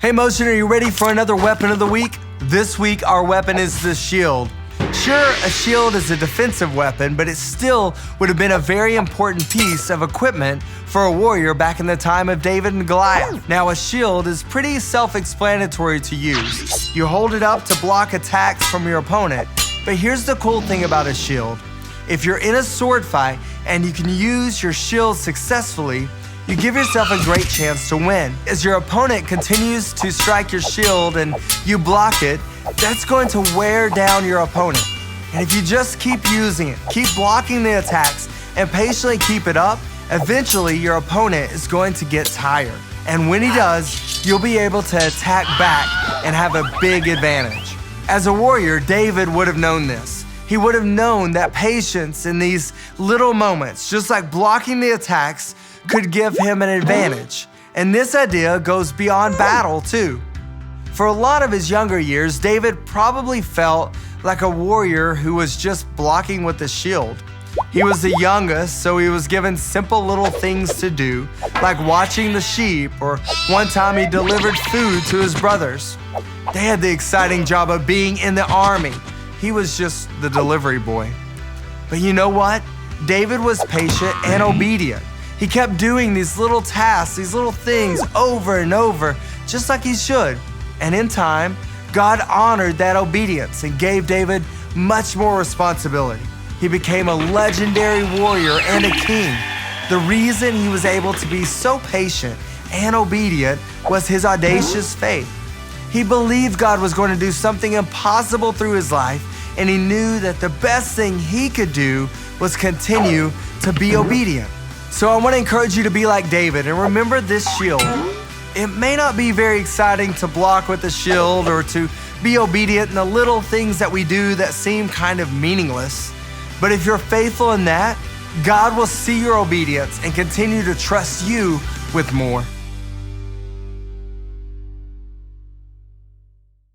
Hey Motion, are you ready for another weapon of the week? This week, our weapon is the shield. Sure, a shield is a defensive weapon, but it still would have been a very important piece of equipment for a warrior back in the time of David and Goliath. Now, a shield is pretty self-explanatory to use. You hold it up to block attacks from your opponent. But here's the cool thing about a shield. If you're in a sword fight and you can use your shield successfully, you give yourself a great chance to win. As your opponent continues to strike your shield and you block it, that's going to wear down your opponent. And if you just keep using it, keep blocking the attacks, and patiently keep it up, eventually your opponent is going to get tired. And when he does, you'll be able to attack back and have a big advantage. As a warrior, David would have known this. He would have known that patience in these little moments, just like blocking the attacks, could give him an advantage. And this idea goes beyond battle too. For a lot of his younger years, David probably felt like a warrior who was just blocking with a shield. He was the youngest, so he was given simple little things to do, like watching the sheep, or one time he delivered food to his brothers. They had the exciting job of being in the army. He was just the delivery boy. But you know what? David was patient and obedient. He kept doing these little tasks, these little things over and over, just like he should. And in time, God honored that obedience and gave David much more responsibility. He became a legendary warrior and a king. The reason he was able to be so patient and obedient was his audacious faith. He believed God was going to do something impossible through his life, and he knew that the best thing he could do was continue to be obedient. So I want to encourage you to be like David and remember this shield. It may not be very exciting to block with a shield or to be obedient in the little things that we do that seem kind of meaningless. But if you're faithful in that, God will see your obedience and continue to trust you with more.